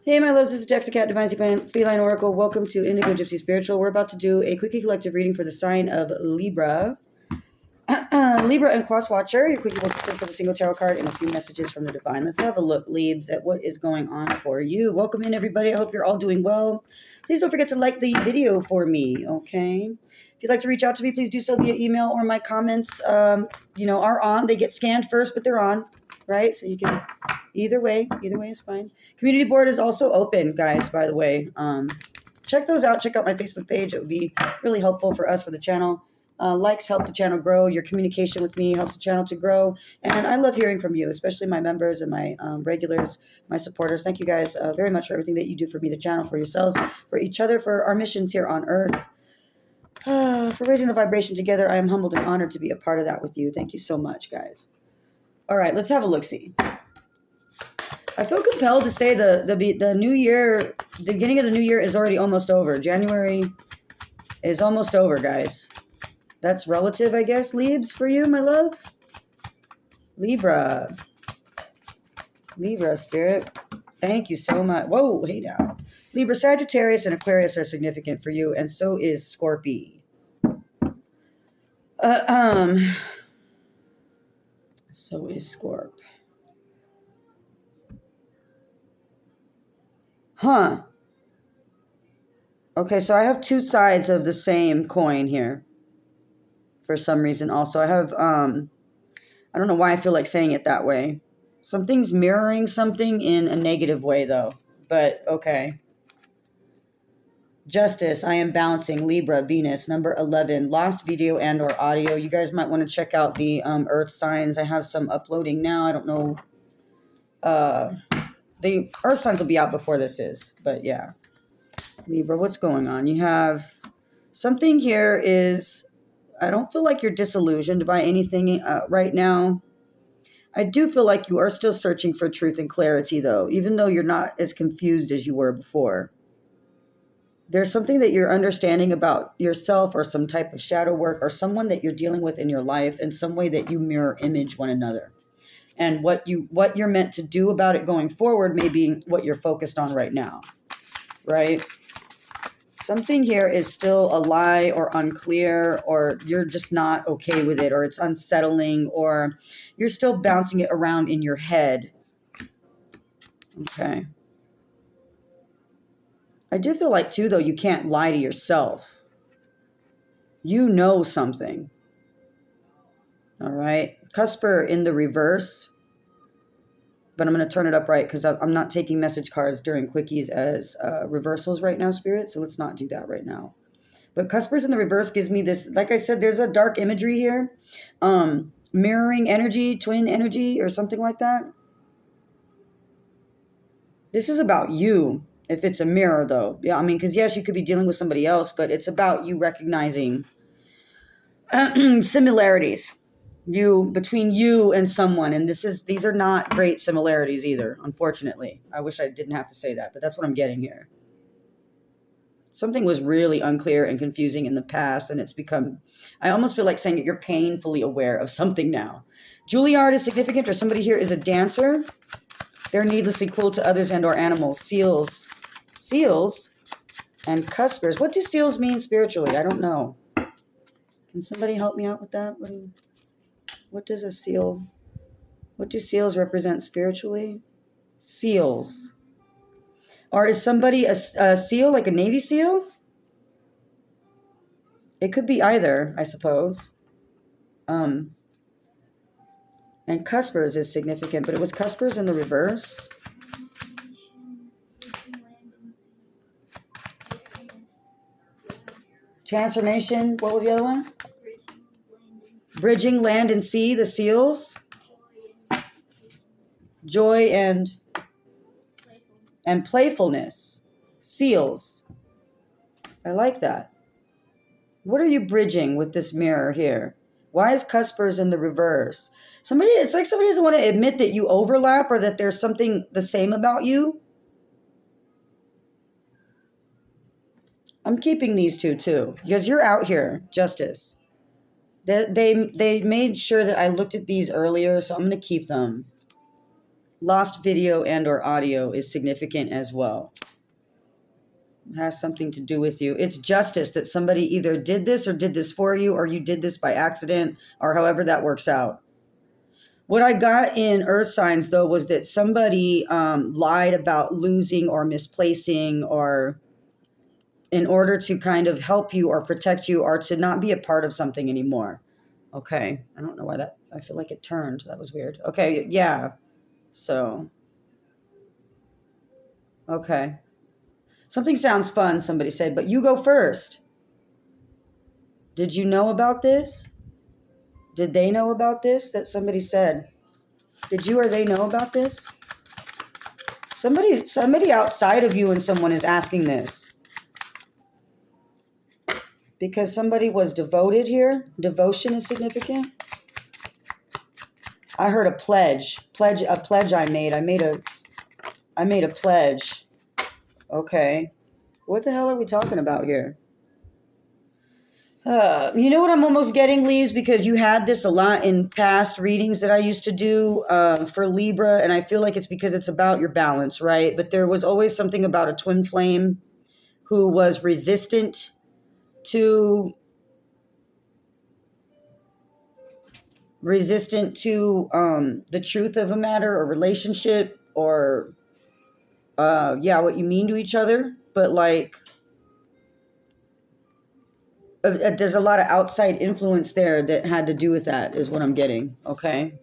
Hey, my loves, this is Jax, the Cat, Divine Feline Oracle. Welcome to Indigo Gypsy Spiritual. We're about to do a quickie collective reading for the sign of Libra. Libra and Cross Watcher. Your quickie will consist of a single tarot card and a few messages from the divine. Let's have a look, Libs, at what is going on for you. Welcome in, everybody. I hope you're all doing well. Please don't forget to like the video for me, okay? If you'd like to reach out to me, please do so via email or my comments, are on. They get scanned first, but they're on, right? So you can... Either way is fine. Community board is also open, guys, by the way. Check those out. Check out my Facebook page. It would be really helpful for us, for the channel. Likes help the channel grow. Your communication with me helps the channel to grow. And I love hearing from you, especially my members and my regulars, my supporters. Thank you guys very much for everything that you do for me, the channel, for yourselves, for each other, for our missions here on Earth. For raising the vibration together, I am humbled and honored to be a part of that with you. Thank you so much, guys. All right, let's have a look-see. I feel compelled to say the new year, the beginning of the new year is already almost over. January is almost over, guys. That's relative, I guess. Libs for you, my love. Libra, Spirit. Thank you so much. Whoa, hey now. Libra, Sagittarius, and Aquarius are significant for you, and so is Scorpio. So is Scorp. Huh. Okay, so I have two sides of the same coin here. For some reason also. I have, I don't know why I feel like saying it that way. Something's mirroring something in a negative way, though. But, okay. Justice, I am bouncing. Libra, Venus, number 11. Lost video and or audio. You guys might want to check out the Earth signs. I have some uploading now. I don't know. The Earth signs will be out before this is. But, yeah. Libra, what's going on? You have something here is... I don't feel like you're disillusioned by anything right now. I do feel like you are still searching for truth and clarity, though, even though you're not as confused as you were before. There's something that you're understanding about yourself or some type of shadow work or someone that you're dealing with in your life in some way that you mirror image one another. And what you're meant to do about it going forward may be what you're focused on right now, right? Something here is still a lie or unclear, or you're just not okay with it, or it's unsettling, or you're still bouncing it around in your head. Okay. I do feel like, too, though, you can't lie to yourself. You know something. All right. Cusper in the reverse. But I'm going to turn it up right because I'm not taking message cards during quickies as reversals right now, Spirit. So let's not do that right now. But Cuspers in the reverse gives me this, like I said, there's a dark imagery here. Mirroring energy, twin energy, or something like that. This is about you, if it's a mirror, though. Yeah, I mean, because yes, you could be dealing with somebody else, but it's about you recognizing similarities. Between you and someone, and these are not great similarities either, unfortunately. I wish I didn't have to say that, but that's what I'm getting here. Something was really unclear and confusing in the past, and it's become, I almost feel like saying that you're painfully aware of something now. Juilliard is significant, or somebody here is a dancer. They're needlessly cruel to others and or animals. Seals and cuspers. What do seals mean spiritually? I don't know. Can somebody help me out with that? What does a seal, what do seals represent spiritually? Seals. Or is somebody a seal, like a Navy SEAL? It could be either, I suppose. And cuspers is significant, but it was cuspers in the reverse. Transformation, what was the other one? Bridging land and sea, the seals. Joy and playfulness. Seals. I like that. What are you bridging with this mirror here? Why is cuspers in the reverse? It's like somebody doesn't want to admit that you overlap or that there's something the same about you. I'm keeping these two too, because you're out here, Justice. They made sure that I looked at these earlier, so I'm going to keep them. lost video and or audio is significant as well. It has something to do with you. It's justice that somebody either did this or did this for you, or you did this by accident, or however that works out. What I got in earth signs, though, was that somebody lied about losing or misplacing, or in order to kind of help you or protect you, or to not be a part of something anymore. Okay. I don't know why that, I feel like it turned. That was weird. Okay. Yeah. So, okay. Something sounds fun, somebody said, but you go first. Did you know about this? Did they know about this that somebody said? Did you or they know about this? Somebody outside of you and someone is asking this. Because somebody was devoted here. Devotion is significant. I heard a pledge. A pledge I made. I made a pledge. Okay. What the hell are we talking about here? You know what I'm almost getting, Leaves? Because you had this a lot in past readings that I used to do for Libra, and I feel like it's because it's about your balance, right? But there was always something about a twin flame who was resistant to the truth of a matter or relationship, or what you mean to each other. But like, there's a lot of outside influence there that had to do with that, is what I'm getting. Okay.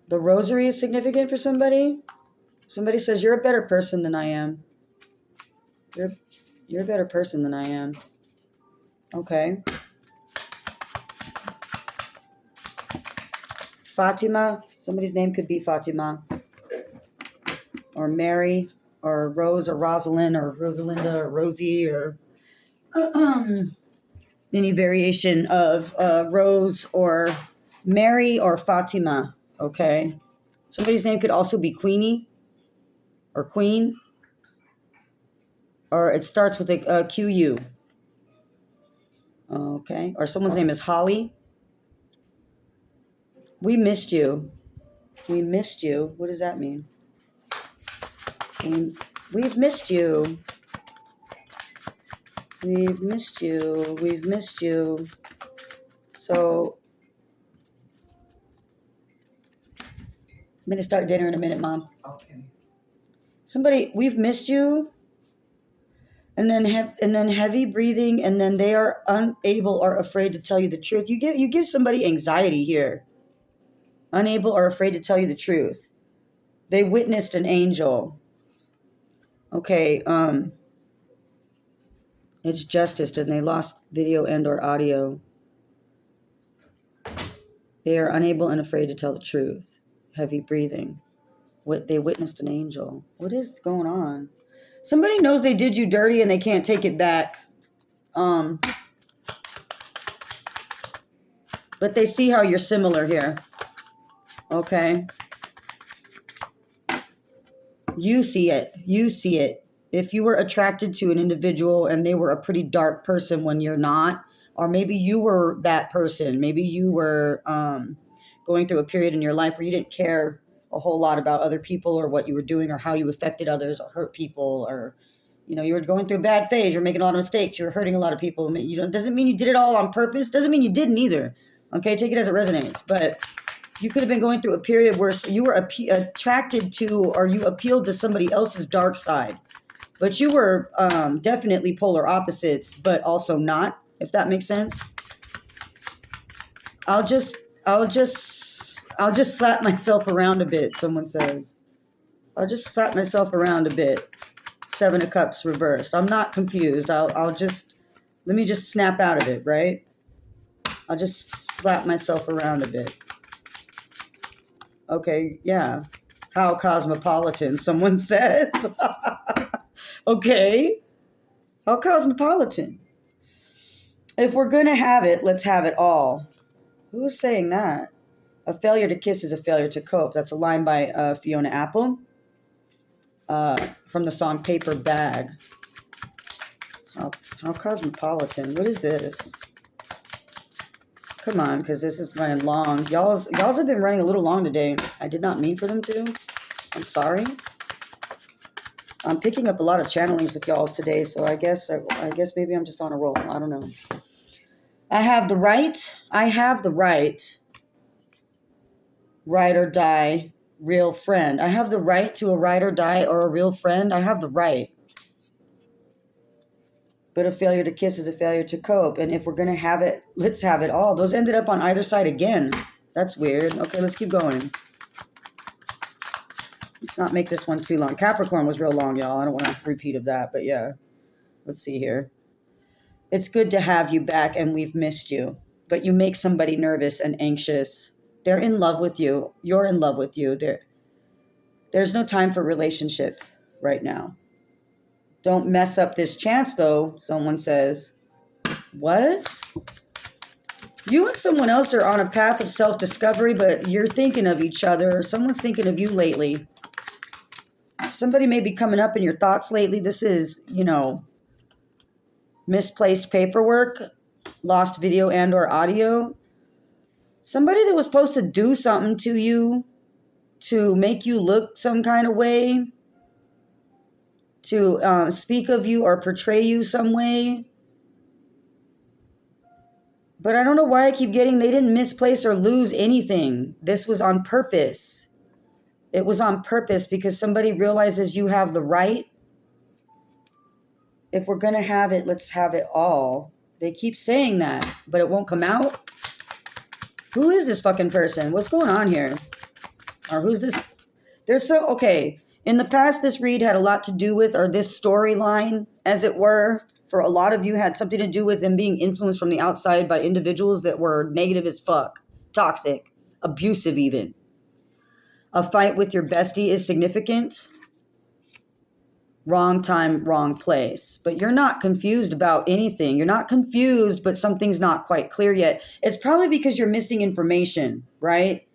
The rosary is significant for somebody. Somebody says, you're a better person than I am. You're a better person than I am. Okay. Fatima. Somebody's name could be Fatima. Or Mary. Or Rose. Or Rosalind. Or Rosalinda. Or Rosie. Or any variation of Rose or Mary or Fatima. Okay. Somebody's name could also be Queenie or Queen, or it starts with a QU. Okay. Or someone's name is Holly. We missed you. We missed you. What does that mean? We've missed you. We've missed you. We've missed you. So, I'm going to start dinner in a minute, Mom. Okay. Somebody, we've missed you. And then heavy breathing, and then they are unable or afraid to tell you the truth. You give somebody anxiety here. Unable or afraid to tell you the truth. They witnessed an angel. Okay, it's justice, and they lost video and or audio. They are unable and afraid to tell the truth. Heavy breathing. They witnessed an angel. What is going on? Somebody knows they did you dirty and they can't take it back. But they see how you're similar here. Okay. You see it. You see it. If you were attracted to an individual and they were a pretty dark person when you're not, or maybe you were that person, maybe you were going through a period in your life where you didn't care a whole lot about other people or what you were doing or how you affected others or hurt people, or, you know, you were going through a bad phase, you're making a lot of mistakes, you're hurting a lot of people. You know, doesn't mean you did it all on purpose. Doesn't mean you didn't either. Okay, take it as it resonates. But you could have been going through a period where you were attracted to, or you appealed to somebody else's dark side. But you were definitely polar opposites, but also not, if that makes sense. I'll just slap myself around a bit, someone says. I'll just slap myself around a bit. 7 of Cups reversed. I'm not confused. Let me just snap out of it, right? I'll just slap myself around a bit. Okay, yeah. How cosmopolitan, someone says. Okay. How cosmopolitan. If we're going to have it, let's have it all. Who's saying that? A failure to kiss is a failure to cope. That's a line by Fiona Apple from the song Paper Bag. How cosmopolitan. What is this? Come on, because this is running long. Y'all's have been running a little long today. I did not mean for them to. I'm sorry. I'm picking up a lot of channelings with y'all's today, so I guess maybe I'm just on a roll. I don't know. I have the right. Ride or die, real friend. I have the right to a ride or die or a real friend. I have the right. But a failure to kiss is a failure to cope. And if we're going to have it, let's have it all. Those ended up on either side again. That's weird. Okay, let's keep going. Let's not make this one too long. Capricorn was real long, y'all. I don't want a repeat of that, but yeah. Let's see here. It's good to have you back, and we've missed you. But you make somebody nervous and anxious. They're in love with you. You're in love with you. There's no time for relationship right now. Don't mess up this chance, though, someone says. What? You and someone else are on a path of self-discovery, but you're thinking of each other. Someone's thinking of you lately. Somebody may be coming up in your thoughts lately. This is, misplaced paperwork, lost video and or audio. Somebody that was supposed to do something to you to make you look some kind of way, to speak of you or portray you some way. But I don't know why I keep getting they didn't misplace or lose anything. This was on purpose. It was on purpose because somebody realizes you have the right. If we're going to have it, let's have it all. They keep saying that, but it won't come out. Who is this fucking person? What's going on here? Or who's this? Okay. In the past, this read had a lot to do with, or this storyline, as it were, for a lot of you had something to do with them being influenced from the outside by individuals that were negative as fuck, toxic, abusive even. A fight with your bestie is significant. Wrong time, wrong place. But you're not confused about anything. You're not confused, but something's not quite clear yet. It's probably because you're missing information, right?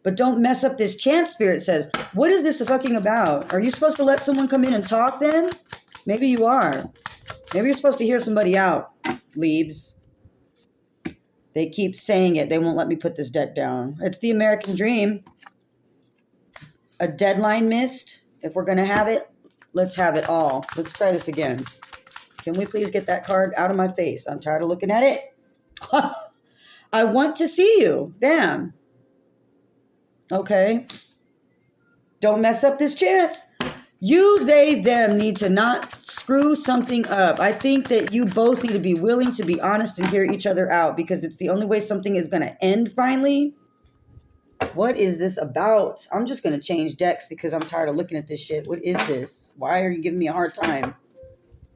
But don't mess up this chance, Spirit says. What is this fucking about? Are you supposed to let someone come in and talk then? Maybe you are. Maybe you're supposed to hear somebody out, Leaves. They keep saying it. They won't let me put this deck down. It's the American dream. A deadline missed. If we're going to have it, let's have it all. Let's try this again. Can we please get that card out of my face? I'm tired of looking at it. I want to see you. Bam. Okay. Don't mess up this chance. You, they, them need to not screw something up. I think that you both need to be willing to be honest and hear each other out because it's the only way something is going to end finally. What is this about? I'm just going to change decks because I'm tired of looking at this shit. What is this? Why are you giving me a hard time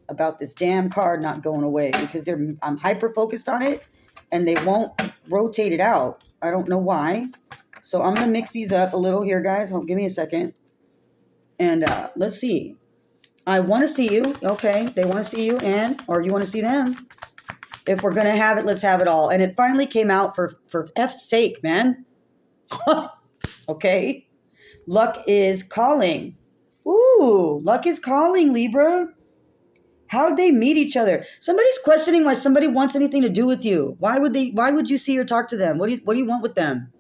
about this damn card not going away? Because I'm hyper-focused on it and they won't rotate it out. I don't know why. So I'm going to mix these up a little here, guys. Give me a second. And let's see. I want to see you. Okay. They want to see you or you want to see them. If we're going to have it, let's have it all. And it finally came out for F's sake, man. Okay. Luck is calling. Ooh, luck is calling, Libra. How'd they meet each other? Somebody's questioning why somebody wants anything to do with you. Why would you see or talk to them? What do you want with them?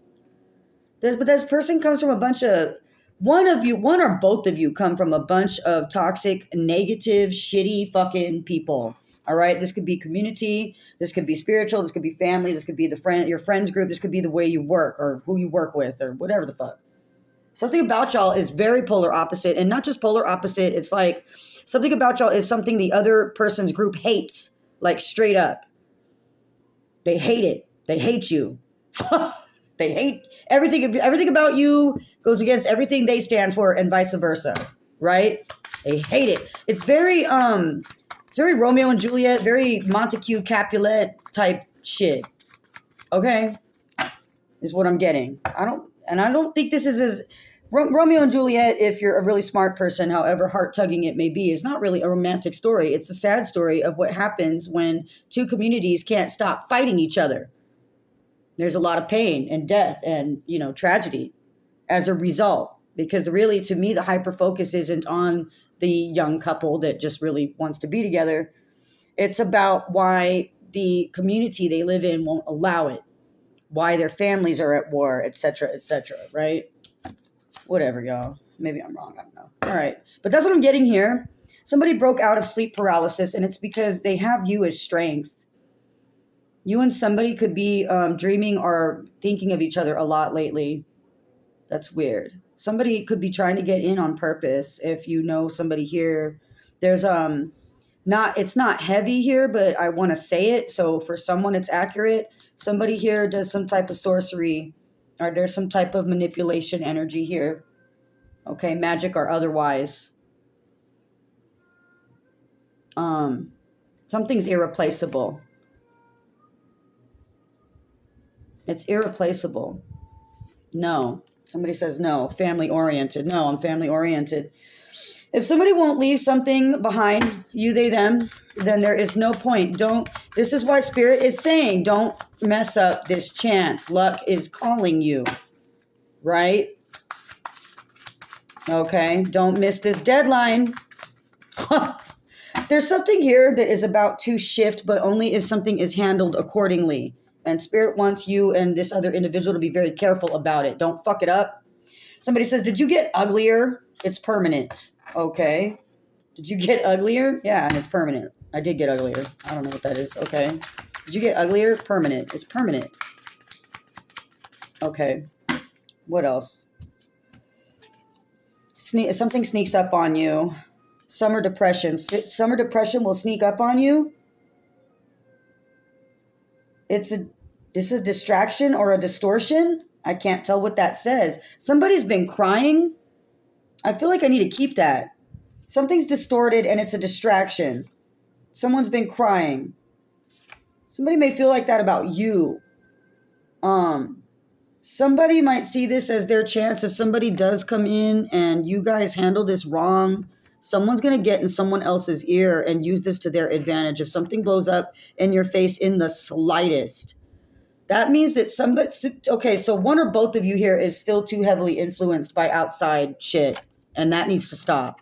This person comes from a bunch of one or both of you come from a bunch of toxic, negative, shitty fucking people. All right. This could be community. This could be spiritual. This could be family. This could be your friends group. This could be the way you work or who you work with or whatever the fuck. Something about y'all is very polar opposite, and not just polar opposite. It's like something about y'all is something the other person's group hates, like straight up. They hate it. They hate you. They hate everything. Everything about you goes against everything they stand for, and vice versa. Right? They hate it. It's very Romeo and Juliet, very Montague Capulet type shit. Okay, is what I'm getting. I don't think this is as Romeo and Juliet. If you're a really smart person, however heart-tugging it may be, is not really a romantic story. It's a sad story of what happens when two communities can't stop fighting each other. There's a lot of pain and death and, tragedy as a result. Because really, to me, the hyper-focus isn't on the young couple that just really wants to be together. It's about why the community they live in won't allow it. why their families are at war, etc., right? Whatever, y'all. Maybe I'm wrong. I don't know. All right. But that's what I'm getting here. Somebody broke out of sleep paralysis, and it's because they have you as strength. You and somebody could be dreaming or thinking of each other a lot lately. That's weird. Somebody could be trying to get in on purpose. If you know somebody here, there's it's not heavy here, but I want to say it. So for someone, it's accurate. Somebody here does some type of sorcery, or there's some type of manipulation energy here. Okay, magic or otherwise. Something's irreplaceable. It's irreplaceable. No. Somebody says no. Family oriented. No, I'm family oriented. If somebody won't leave something behind, you, they, them, then there is no point. This is why Spirit is saying, don't mess up this chance. Luck is calling you. Right? Okay. Don't miss this deadline. There's something here that is about to shift, but only if something is handled accordingly. And Spirit wants you and this other individual to be very careful about it. Don't fuck it up. Somebody says, did you get uglier? It's permanent. Okay. Did you get uglier? Yeah, and it's permanent. I did get uglier. I don't know what that is. Okay. Did you get uglier? Permanent. It's permanent. Okay. What else? Something sneaks up on you. Summer depression. Summer depression will sneak up on you. This is a distraction or a distortion. I can't tell what that says. Somebody's been crying. I feel like I need to keep that. Something's distorted and it's a distraction. Someone's been crying. Somebody may feel like that about you. Somebody might see this as their chance. If somebody does come in and you guys handle this wrong, someone's going to get in someone else's ear and use this to their advantage. If something blows up in your face in the slightest, that means that so one or both of you here is still too heavily influenced by outside shit, and that needs to stop.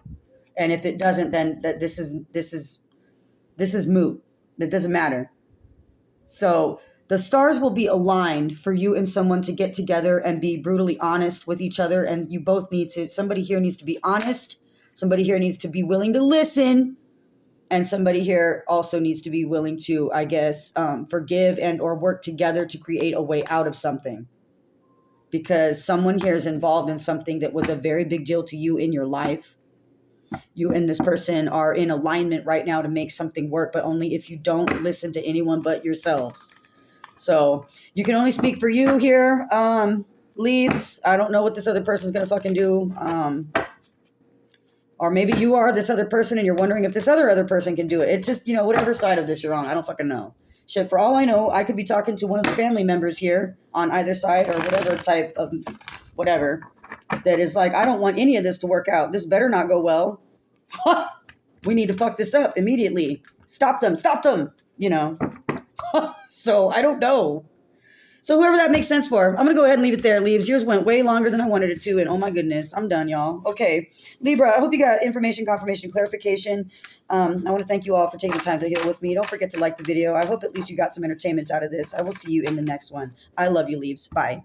And if it doesn't, then this is moot. It doesn't matter. So the stars will be aligned for you and someone to get together and be brutally honest with each other, and you both somebody here needs to be honest, somebody here needs to be willing to listen, and somebody here also needs to be willing to, I guess, forgive and or work together to create a way out of something. Because someone here is involved in something that was a very big deal to you in your life. You and this person are in alignment right now to make something work, but only if you don't listen to anyone but yourselves. So you can only speak for you here, leaves. I don't know what this other person's going to fucking do. Or maybe you are this other person and you're wondering if this other person can do it. It's just, whatever side of this you're on. I don't fucking know. Shit, for all I know, I could be talking to one of the family members here on either side or whatever type of whatever that is like, I don't want any of this to work out. This better not go well. We need to fuck this up immediately. Stop them. So I don't know. So whoever that makes sense for, I'm going to go ahead and leave it there. Leaves. Yours went way longer than I wanted it to. And oh my goodness, I'm done, y'all. Okay. Libra, I hope you got information, confirmation, clarification. I want to thank you all for taking the time to heal with me. Don't forget to like the video. I hope at least you got some entertainment out of this. I will see you in the next one. I love you, Leaves. Bye.